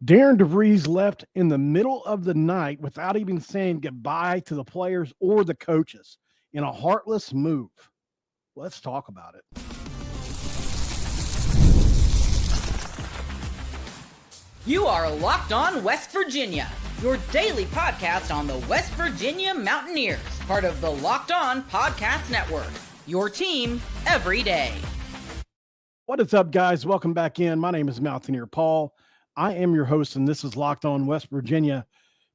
Darren DeVries left in the middle of the night without even saying goodbye to the players or the coaches in a heartless move. Let's talk about it. You are Locked On West Virginia, your daily podcast on the West Virginia Mountaineers, part of the Locked On Podcast Network, your team every day. What is up, guys? Welcome back in. My name is Mountaineer Paul. I am your host, and this is Locked On West Virginia.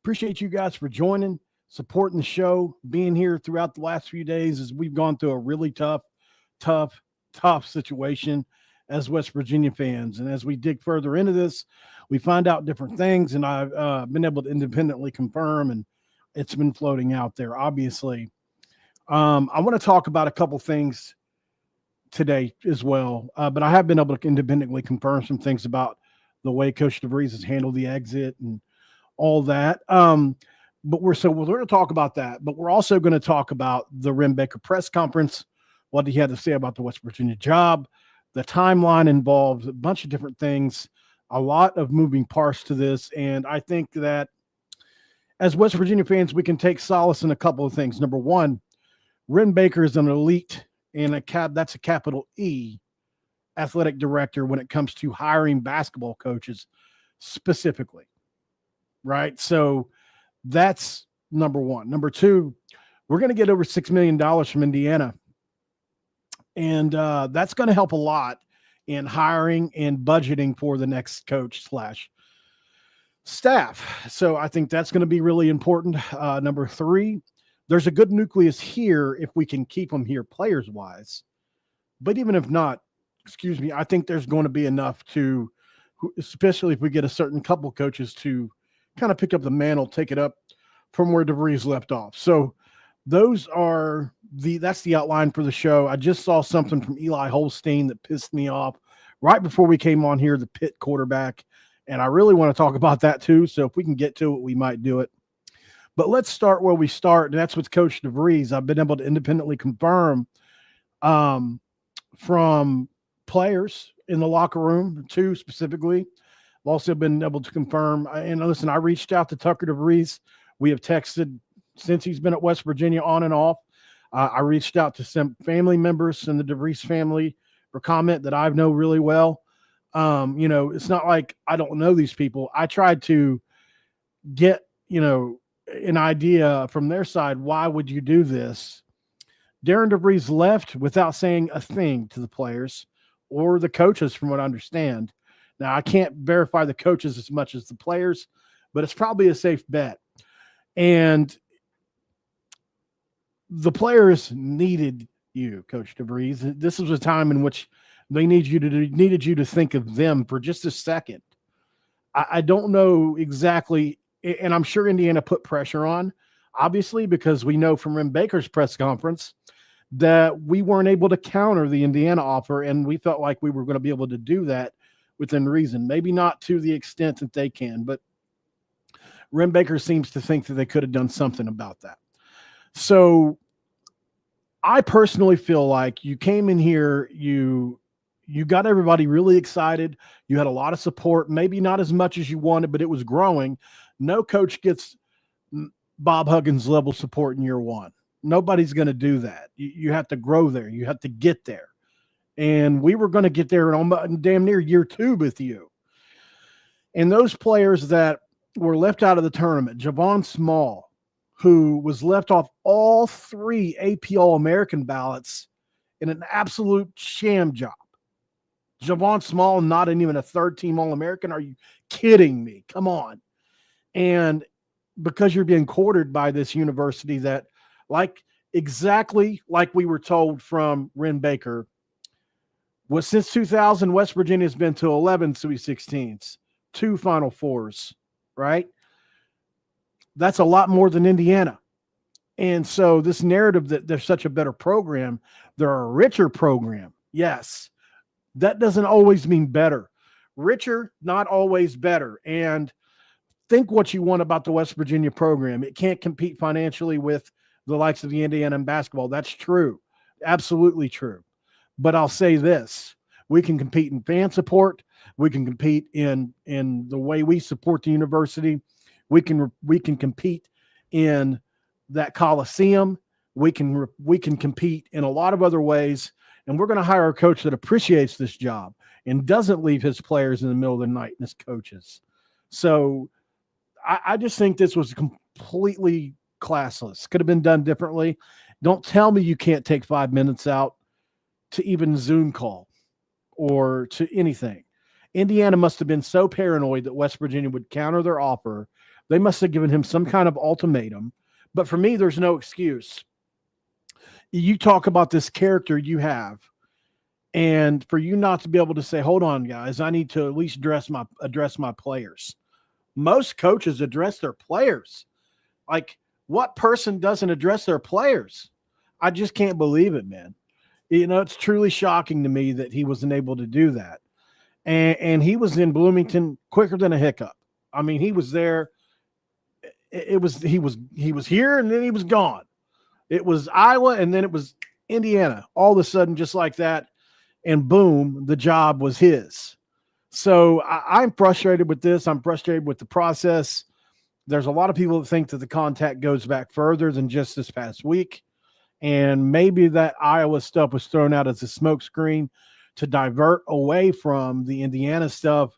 Appreciate you guys for joining, supporting the show, being here throughout the last few days as we've gone through a really tough situation as West Virginia fans. And as we dig further into this, we find out different things, and I've been able to independently confirm, and it's been floating out there, obviously. I want to talk about a couple things today as well, but I have been able to independently confirm some things about the way Coach DeVries has handled the exit and all that. But we're going to talk about that, but we're also going to talk about the Wren Baker press conference, what he had to say about the West Virginia job. The timeline involves a bunch of different things, a lot of moving parts to this. And I think that as West Virginia fans, we can take solace in a couple of things. Number one, Wren Baker is an elite and that's a capital E athletic director when it comes to hiring basketball coaches specifically, right? So that's number one. Number two, we're going to get over $6 million from Indiana, and that's going to help a lot in hiring and budgeting for the next coach / staff. So I think that's going to be really important. Number three, there's a good nucleus here if we can keep them here players-wise, but even if not, I think there's going to be enough to, especially if we get a certain couple coaches to kind of pick up the mantle, take it up from where DeVries left off. So that's the outline for the show. I just saw something from Eli Holstein that pissed me off right before we came on here, the Pitt quarterback. And I really want to talk about that too. So if we can get to it, we might do it. But let's start where we start. And that's with Coach DeVries. I've been able to independently confirm from players in the locker room, two specifically. I've also been able to confirm, and listen, I reached out to Tucker DeVries. We have texted since he's been at West Virginia on and off. I reached out to some family members in the DeVries family for comment that I know really well. It's not like I don't know these people. I tried to get, an idea from their side. Why would you do this? Darren DeVries left without saying a thing to the players or the coaches, from what I understand. Now, I can't verify the coaches as much as the players, but it's probably a safe bet. And the players needed you, Coach DeVries. This was a time in which they needed you to think of them for just a second. I don't know exactly, and I'm sure Indiana put pressure on, obviously, because we know from Wren Baker's press conference that we weren't able to counter the Indiana offer, and we felt like we were going to be able to do that within reason. Maybe not to the extent that they can, but Wren Baker seems to think that they could have done something about that. So I personally feel like you came in here, you got everybody really excited. You had a lot of support, maybe not as much as you wanted, but it was growing. No coach gets Bob Huggins level support in year one. Nobody's going to do that. You have to grow there. You have to get there. And we were going to get there in damn near year two with you. And those players that were left out of the tournament, Javon Small, who was left off all 3 AP All-American ballots in an absolute sham job. Javon Small, not even a third-team All-American? Are you kidding me? Come on. And because you're being courted by this university that, exactly like we were told from Wren Baker, was since 2000, West Virginia has been to 11 Sweet 16s, 2 Final Fours, right? That's a lot more than Indiana. And so this narrative that they're such a better program, they're a richer program. Yes, that doesn't always mean better. Richer, not always better. And think what you want about the West Virginia program. It can't compete financially with the likes of the Indiana in basketball. That's true. Absolutely true. But I'll say this. We can compete in fan support. We can compete in the way we support the university. We can compete in that Coliseum. We can compete in a lot of other ways, and we're going to hire a coach that appreciates this job and doesn't leave his players in the middle of the night and his coaches. So I just think this was completely classless. Could have been done differently. Don't tell me you can't take 5 minutes out to even Zoom call or to anything. Indiana must have been so paranoid that West Virginia would counter their offer. They must have given him some kind of ultimatum. But for me, there's no excuse. You talk about this character you have, and for you not to be able to say, hold on, guys, I need to at least address my players. Most coaches address their players. Like, what person doesn't address their players? I just can't believe it, man. It's truly shocking to me that he wasn't able to do that. And he was in Bloomington quicker than a hiccup. I mean, he was there. He was here and then he was gone. It was Iowa and then it was Indiana. All of a sudden, just like that, and boom, the job was his. So I'm frustrated with this. I'm frustrated with the process. There's a lot of people that think that the contact goes back further than just this past week. And maybe that Iowa stuff was thrown out as a smokescreen to divert away from the Indiana stuff.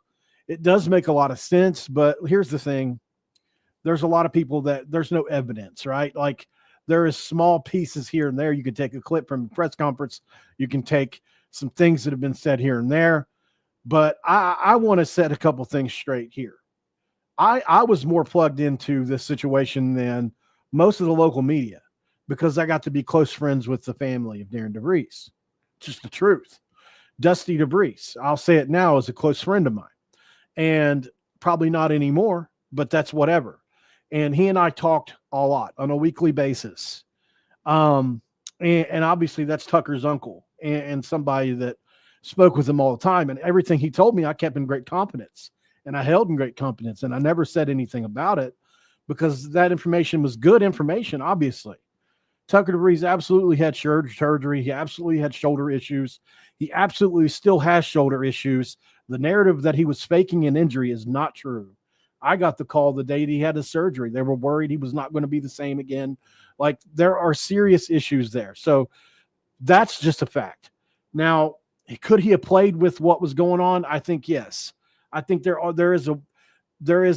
It does make a lot of sense, but here's the thing. There's a lot of people that there's no evidence, right? Like, there is small pieces here and there. You can take a clip from the press conference. You can take some things that have been said here and there. But I want to set a couple things straight here. I was more plugged into this situation than most of the local media because I got to be close friends with the family of Darren DeVries. Just the truth. Dusty DeVries, I'll say it now, is a close friend of mine. And probably not anymore, but that's whatever. And he and I talked a lot on a weekly basis. And obviously that's Tucker's uncle and somebody that spoke with him all the time. And everything he told me, I kept in great confidence. And I held in great confidence. And I never said anything about it because that information was good information, obviously. Tucker DeVries absolutely had surgery. He absolutely had shoulder issues. He absolutely still has shoulder issues. The narrative that he was faking an injury is not true. I got the call the day he had his surgery. They were worried he was not going to be the same again. Like, there are serious issues there. So that's just a fact. Now, could he have played with what was going on? I think yes. I think there is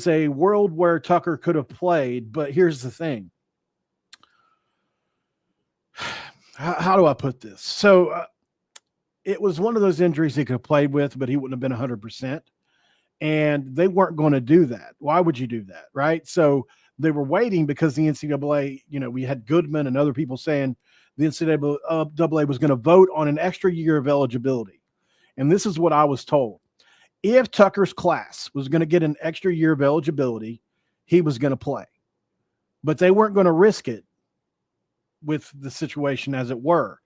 a world where Tucker could have played, but here's the thing. How do I put this? So it was one of those injuries he could have played with, but he wouldn't have been 100%. And they weren't going to do that. Why would you do that, right? So they were waiting because the NCAA, we had Goodman and other people saying the NCAA was going to vote on an extra year of eligibility. And this is what I was told. If Tucker's class was going to get an extra year of eligibility, he was going to play. But they weren't going to risk it with the situation as it were.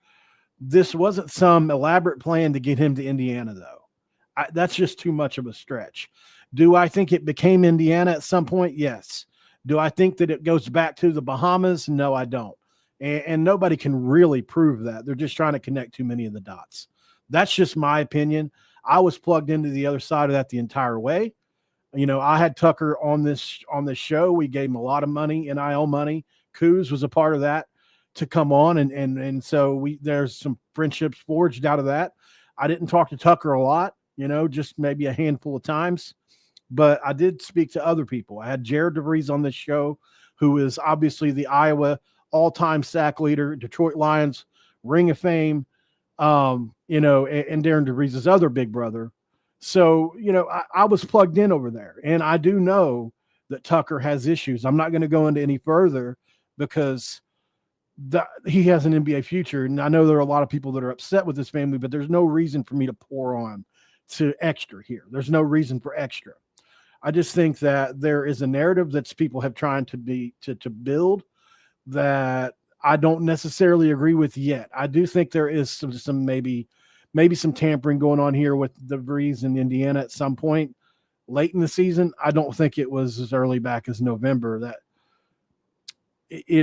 This wasn't some elaborate plan to get him to Indiana, though. That's just too much of a stretch. Do I think it became Indiana at some point? Yes. Do I think that it goes back to the Bahamas? No, I don't. And nobody can really prove that. They're just trying to connect too many of the dots. That's just my opinion. I was plugged into the other side of that the entire way. I had Tucker on this show. We gave him a lot of money, NIL money. Coos was a part of that to come on. And so there's some friendships forged out of that. I didn't talk to Tucker a lot, just maybe a handful of times, but I did speak to other people. I had Jared DeVries on this show, who is obviously the Iowa all-time sack leader, Detroit Lions, Ring of Fame, and Darren DeVries' other big brother. So, I was plugged in over there, and I do know that Tucker has issues. I'm not going to go into any further because he has an NBA future, and I know there are a lot of people that are upset with his family, but there's no reason for me to pour on to extra here. There's no reason for extra. I just think that there is a narrative that people have tried to build that I don't necessarily agree with yet. I do think there is some maybe some tampering going on here with the DeVries in Indiana at some point late in the season. I don't think it was as early back as November. That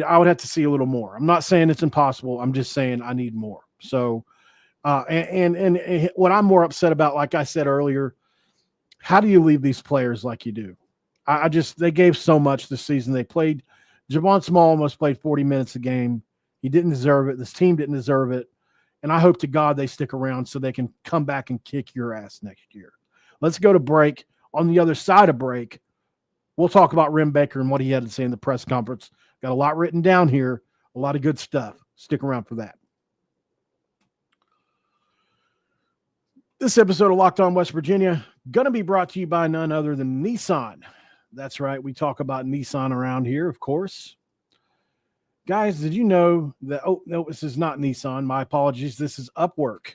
I would have to see a little more. I'm not saying it's impossible. I'm just saying I need more. So, and what I'm more upset about, like I said earlier, How do you leave these players like you do? They gave so much this season. They played, Javon Small almost played 40 minutes a game. He didn't deserve it. This team didn't deserve it. And I hope to God they stick around so they can come back and kick your ass next year. Let's go to break. On the other side of break, we'll talk about Rim Baker and what he had to say in the press conference. Got a lot written down here, a lot of good stuff. Stick around for that. This episode of Locked On West Virginia going to be brought to you by none other than Nissan. That's right. We talk about Nissan around here, of course. Guys, did you know that, oh, no, this is not Nissan. My apologies. This is Upwork.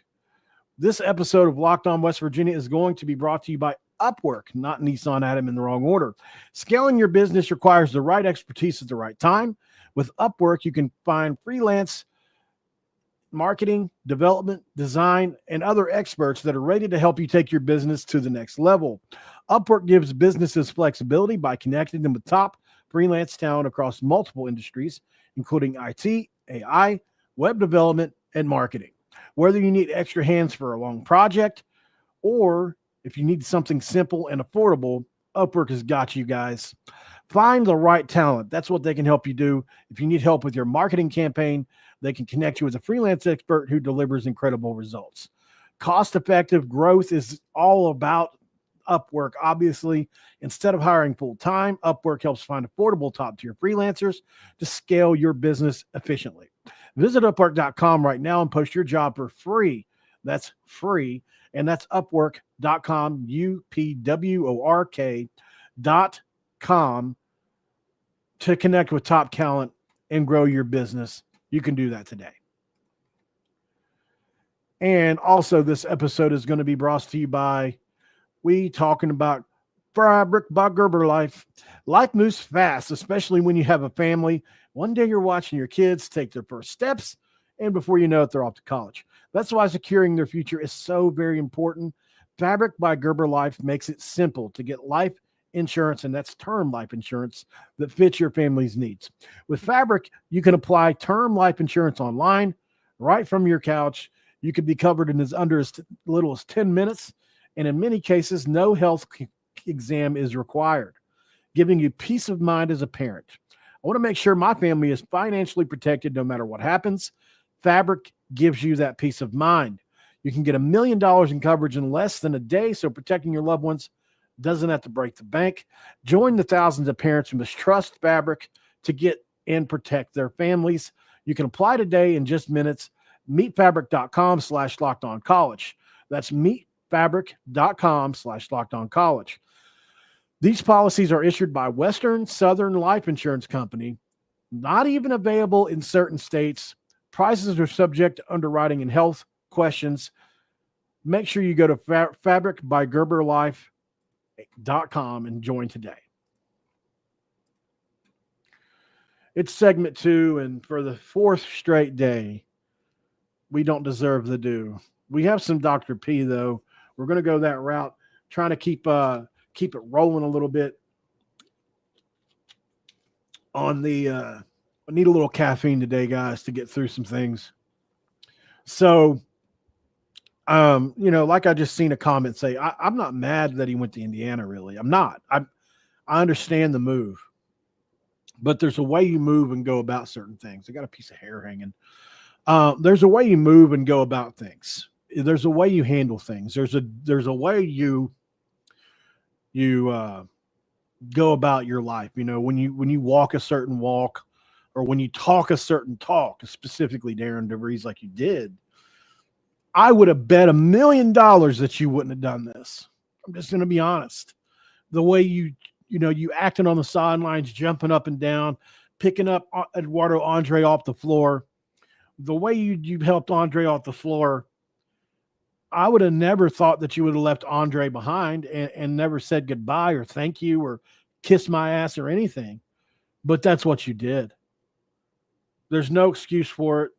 This episode of Locked On West Virginia is going to be brought to you by Upwork, not Nissan. Adam in the wrong order. Scaling your business requires the right expertise at the right time. With Upwork, you can find freelance marketing, development, design, and other experts that are ready to help you take your business to the next level. Upwork gives businesses flexibility by connecting them with top freelance talent across multiple industries, including IT, AI, web development, and marketing. Whether you need extra hands for a long project or if you need something simple and affordable, Upwork has got you guys. Find the right talent. That's what they can help you do. If you need help with your marketing campaign, they can connect you with a freelance expert who delivers incredible results. Cost-effective growth is all about Upwork. Obviously, instead of hiring full-time, Upwork helps find affordable top-tier freelancers to scale your business efficiently. Visit Upwork.com right now and post your job for free. That's free. And that's Upwork.com, Upwork.com, to connect with top talent and grow your business. You can do that today. And also, this episode is going to be brought to you by talking about Fabric by Gerber Life. Life moves fast, especially when you have a family. One day you're watching your kids take their first steps, and before you know it, they're off to college. That's why securing their future is so very important. Fabric by Gerber Life makes it simple to get life insurance, and that's term life insurance that fits your family's needs. With Fabric, you can apply term life insurance online, right from your couch. You could be covered in under as little as 10 minutes, and in many cases, no health exam is required, giving you peace of mind as a parent. I want to make sure my family is financially protected no matter what happens. Fabric gives you that peace of mind. You can get $1 million in coverage in less than a day, so protecting your loved ones doesn't have to break the bank. Join the thousands of parents who must trust Fabric to get and protect their families. You can apply today in just minutes. Meetfabric.com/lockedoncollege. That's meetfabric.com/lockedoncollege. These policies are issued by Western Southern Life Insurance Company, not even available in certain states. Prices are subject to underwriting and health questions. Make sure you go to fabricbygerberlife.com and join today. It's segment 2, and for the 4th straight day, we don't deserve the due. We have some Dr. P, though. We're going to go that route, trying to keep it rolling a little bit on the I need a little caffeine today, guys, to get through some things. So, like I just seen a comment say, I'm not mad that he went to Indiana, really. I'm not. I understand the move. But there's a way you move and go about certain things. I got a piece of hair hanging. There's a way you move and go about things. There's a way you handle things. There's a way you go about your life. When you walk a certain walk, or when you talk a certain talk, specifically Darren DeVries, like you did, I would have bet $1 million that you wouldn't have done this. I'm just going to be honest. The way you acting on the sidelines, jumping up and down, picking up Eduardo Andre off the floor, the way you helped Andre off the floor, I would have never thought that you would have left Andre behind and never said goodbye or thank you or kiss my ass or anything. But that's what you did. There's no excuse for it.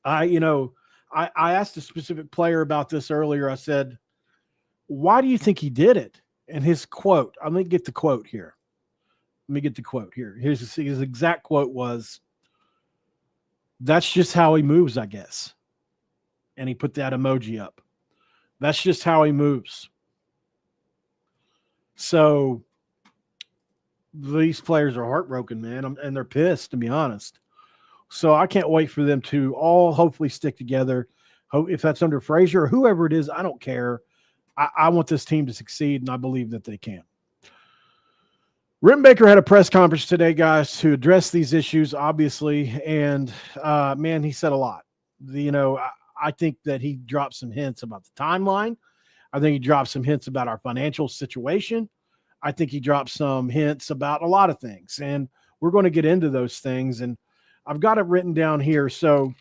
I asked a specific player about this earlier. I said, why do you think he did it? And his quote, I'm going to get the quote here. Here's his exact quote was, "That's just how he moves, I guess." And he put that emoji up. That's just how he moves. So these players are heartbroken, man, and they're pissed, to be honest. So I can't wait for them to all hopefully stick together. If that's under Frazier or whoever it is, I don't care. I want this team to succeed, and I believe that they can. Rittenbaker had a press conference today, guys, to address these issues, obviously, and man, he said a lot. I think that he dropped some hints about the timeline. I think he dropped some hints about our financial situation. I think he dropped some hints about a lot of things, and we're going to get into those things, and I've got it written down here. So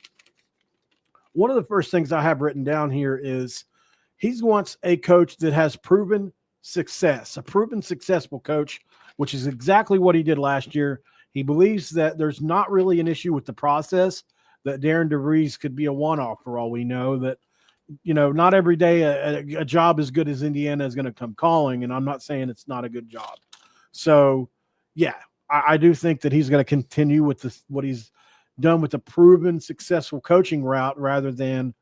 one of the first things I have written down here is he wants a coach that has proven success, a proven successful coach, which is exactly what he did last year. He believes that there's not really an issue with the process, that Darren DeVries could be a one-off for all we know, that, not every day a job as good as Indiana is going to come calling, and I'm not saying it's not a good job. So, yeah, I do think that he's going to continue with what he's done with the proven successful coaching route rather than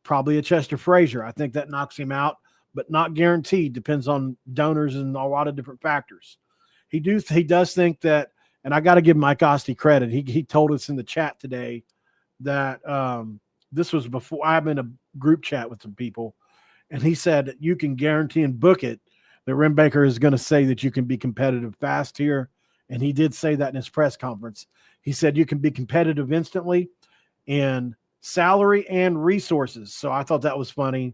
probably a Chester Frazier. I think that knocks him out, but not guaranteed. Depends on donors and a lot of different factors. He does think that, and I got to give Mike Osti credit. He told us in the chat today that this was before I'm in a group chat with some people, and he said you can guarantee and book it that Rittenbaker is going to say that you can be competitive fast here, and he did say that in his press conference. He said you can be competitive instantly in salary and resources. So I thought that was funny.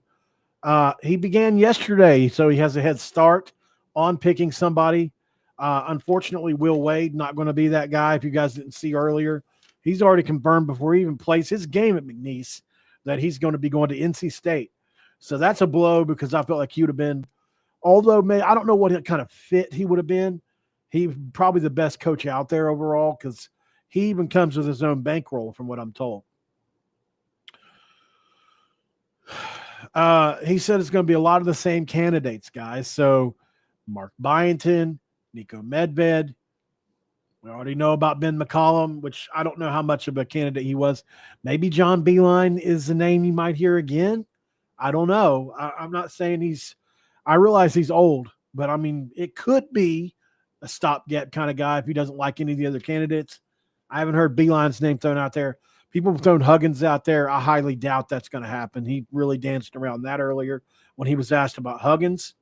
He began yesterday, so he has a head start on picking somebody. Unfortunately, Will Wade not going to be that guy. If you guys didn't see earlier, he's already confirmed before he even plays his game at McNeese that he's going to be going to NC State. So that's a blow because I felt like he would have been, although I don't know what kind of fit he would have been. He probably the best coach out there overall because he even comes with his own bankroll from what I'm told. He said it's going to be a lot of the same candidates, guys. So Mark Byington, Nico Medved. We already know about Ben McCollum, which I don't know how much of a candidate he was. Maybe John Beeline is the name you might hear again. I don't know. I'm not saying I realize he's old, but I mean, it could be a stopgap kind of guy if he doesn't like any of the other candidates. I haven't heard Beeline's name thrown out there. People have thrown Huggins out there. I highly doubt that's going to happen. He really danced around that earlier when he was asked about Huggins.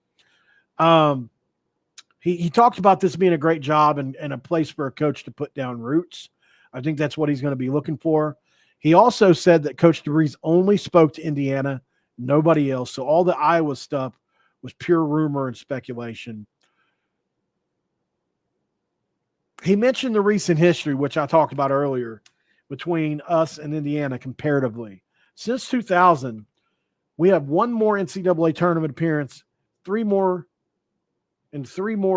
He talked about this being a great job and a place for a coach to put down roots. I think that's what he's going to be looking for. He also said that Coach DeVries only spoke to Indiana, nobody else. So all the Iowa stuff was pure rumor and speculation. He mentioned the recent history, which I talked about earlier, between us and Indiana comparatively. Since 2000, we have one more NCAA tournament appearance, three more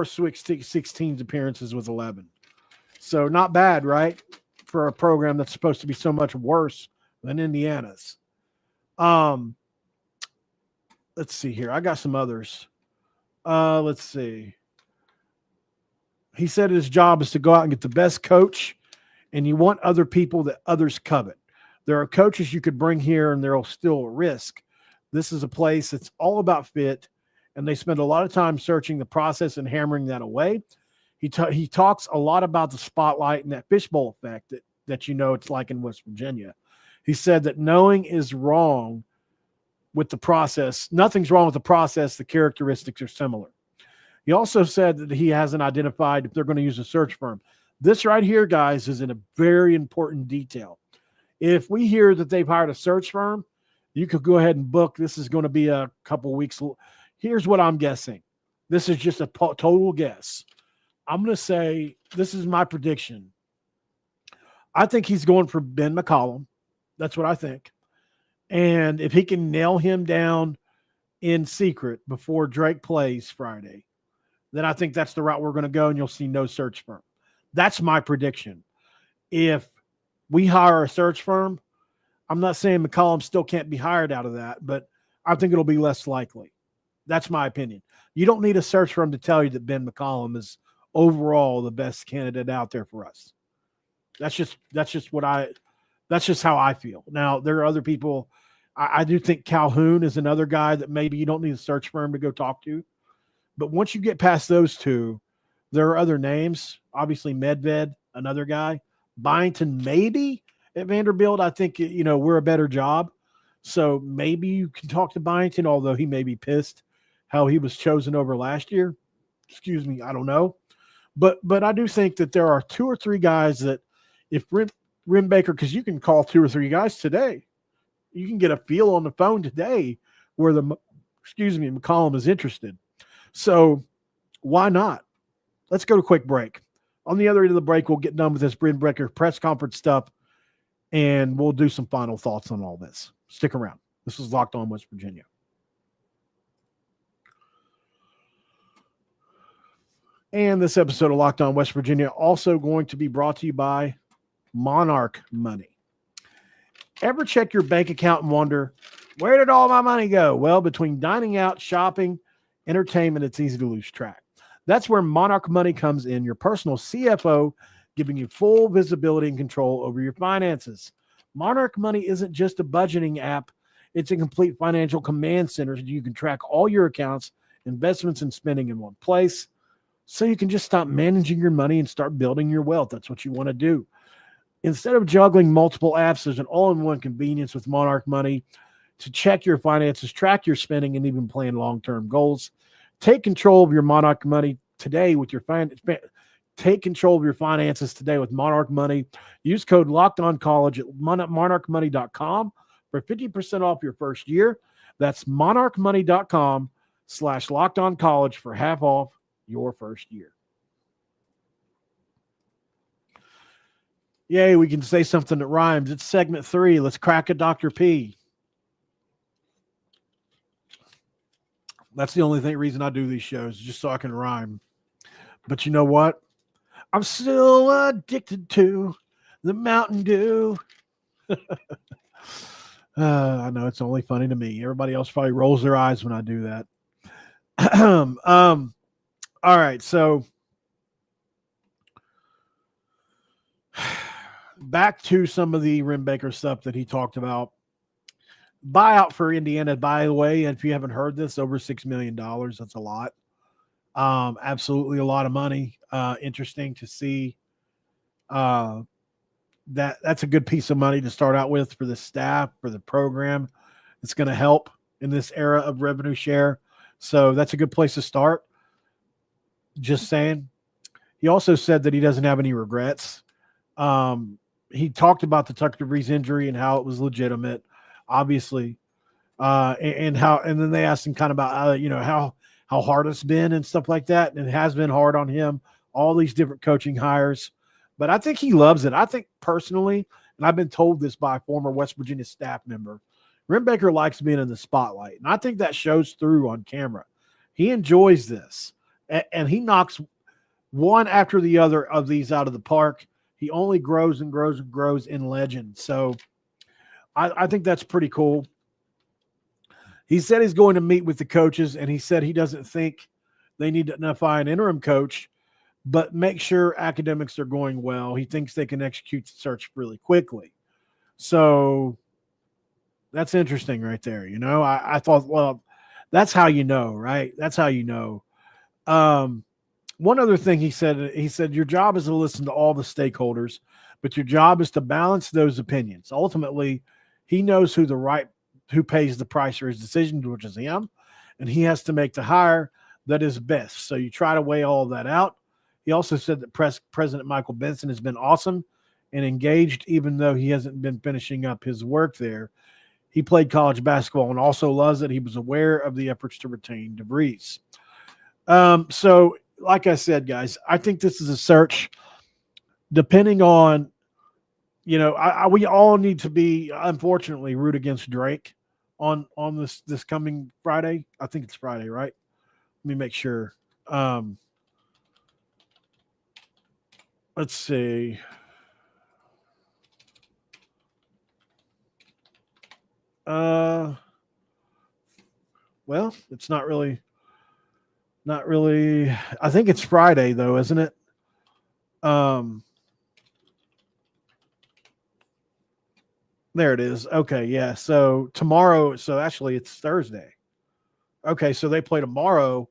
Sweet 16 appearances with 11. So not bad, right? For a program that's supposed to be so much worse than Indiana's. Let's see here. I got some others. Let's see. He said his job is to go out and get the best coach, and you want other people that others covet. There are coaches you could bring here, and they're still a risk. This is a place that's all about fit, and they spend a lot of time searching the process and hammering that away. He talks a lot about the spotlight and that fishbowl effect that it's like in West Virginia. He said that knowing is wrong with the process. Nothing's wrong with the process. The characteristics are similar. He also said that he hasn't identified if they're going to use a search firm. This right here, guys, is in a very important detail. If we hear that they've hired a search firm, you could go ahead and book. This is going to be a couple weeks. Here's what I'm guessing. This is just a total guess. I'm going to say this is my prediction. I think he's going for Ben McCollum. That's what I think. And if he can nail him down in secret before Drake plays Friday, then I think that's the route we're going to go, and you'll see no search firm. That's my prediction. If we hire a search firm, I'm not saying McCollum still can't be hired out of that, but I think it'll be less likely. That's my opinion. You don't need a search firm to tell you that Ben McCollum is overall the best candidate out there for us. That's just how I feel. Now, there are other people. I do think Calhoun is another guy that maybe you don't need a search firm to go talk to. But once you get past those two, there are other names. Obviously, Medved, another guy. Byington, maybe at Vanderbilt. I think, we're a better job. So maybe you can talk to Byington, although he may be pissed how he was chosen over last year. Excuse me, I don't know. But I do think that there are 2 or 3 guys that if Rimbaker, because you can call 2 or 3 guys today. You can get a feel on the phone today where McCollum is interested. So why not? Let's go to a quick break. On the other end of the break, we'll get done with this Rimbaker press conference stuff, and we'll do some final thoughts on all this. Stick around. This is Locked On West Virginia. And this episode of Locked On West Virginia also going to be brought to you by Monarch Money. Ever check your bank account and wonder, where did all my money go? Well, between dining out, shopping, entertainment, it's easy to lose track. That's where Monarch Money comes in, your personal CFO, giving you full visibility and control over your finances. Monarch Money isn't just a budgeting app. It's a complete financial command center so you can track all your accounts, investments, and spending in one place. So you can just stop managing your money and start building your wealth. That's what you want to do. Instead of juggling multiple apps, there's an all-in-one convenience with Monarch Money to check your finances, track your spending, and even plan long-term goals. Take control of your Monarch Money today with your Take control of your finances today with Monarch Money. Use code LOCKEDONCollege at monarchmoney.com for 50% off your first year. That's monarchmoney.com/LockedOnCollege for half off your first year. Yay, we can say something that rhymes. It's segment 3. Let's crack a Dr. P. That's the only reason I do these shows, just so I can rhyme. But you know what? I'm still addicted to the Mountain Dew. I know it's only funny to me. Everybody else probably rolls their eyes when I do that. All right, so back to some of the Rimbaker stuff that he talked about. Buyout for Indiana, by the way, and if you haven't heard this, over $6 million. That's a lot. Absolutely a lot of money. Interesting to see that's a good piece of money to start out with for the staff, for the program. It's going to help in this era of revenue share. So that's a good place to start. Just saying. He also said that he doesn't have any regrets. He talked about the Tucker DeVries injury and how it was legitimate, obviously. And then they asked him kind of about, how hard it's been and stuff like that. And it has been hard on him, all these different coaching hires. But I think he loves it. I think personally, and I've been told this by a former West Virginia staff member, Rimbaker likes being in the spotlight. And I think that shows through on camera. He enjoys this. And he knocks one after the other of these out of the park. He only grows and grows and grows in legend. So I think that's pretty cool. He said he's going to meet with the coaches, and he said he doesn't think they need to identify an interim coach, but make sure academics are going well. He thinks they can execute the search really quickly. So that's interesting right there. I thought, well, that's how you know, right? That's how you know. One other thing he said, your job is to listen to all the stakeholders, but your job is to balance those opinions. Ultimately, he knows who pays the price for his decision, which is him, and he has to make the hire that is best. So you try to weigh all of that out. He also said that President Michael Benson has been awesome and engaged, even though he hasn't been finishing up his work there. He played college basketball and also loves it. He was aware of the efforts to retain DeVries. So, like I said, guys, I think this is a search. Depending on, we all need to be, unfortunately, root against Drake on this coming Friday. I think it's Friday, right? Let me make sure. Let's see. Well, it's not really. I think it's Friday though, isn't it? There it is. Okay, yeah. So tomorrow, actually it's Thursday. Okay, so they play tomorrow.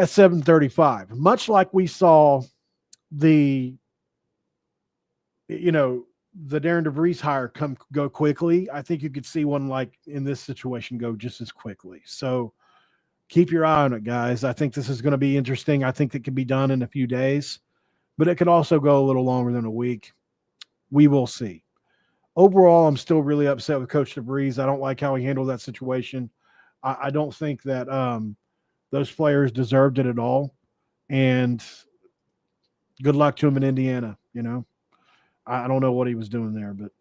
at 7:35. Much like we saw the Darren DeVries hire go quickly, I think you could see one like in this situation go just as quickly. So keep your eye on it, guys. I think this is going to be interesting. I think it can be done in a few days, but it could also go a little longer than a week. We will see. Overall, I'm still really upset with Coach DeVries. I don't like how he handled that situation. I don't think that those players deserved it at all. And good luck to him in Indiana. I don't know what he was doing there, but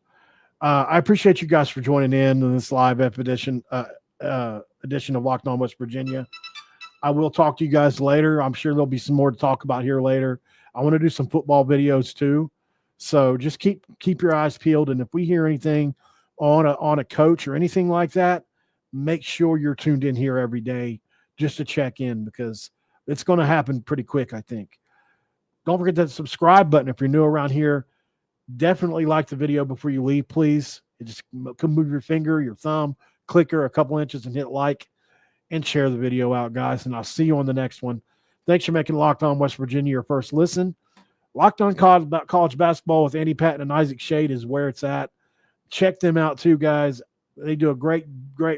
I appreciate you guys for joining in this live edition of Locked On West Virginia. I will talk to you guys later. I'm sure there'll be some more to talk about here later. I want to do some football videos too. So just keep your eyes peeled. And if we hear anything on a coach or anything like that, make sure you're tuned in here every day just to check in, because it's going to happen pretty quick, I think. Don't forget that subscribe button if you're new around here. Definitely like the video before you leave, please. Just move your finger, your thumb, clicker a couple inches and hit like, and share the video out, guys. And I'll see you on the next one. Thanks for making Locked On West Virginia your first listen. Locked On College Basketball with Andy Patton and Isaac Shade is where it's at. Check them out too, guys. They do a great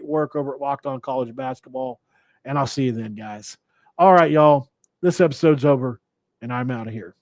work over at Locked On College Basketball. And I'll see you then, guys. All right, y'all. This episode's over, and I'm out of here.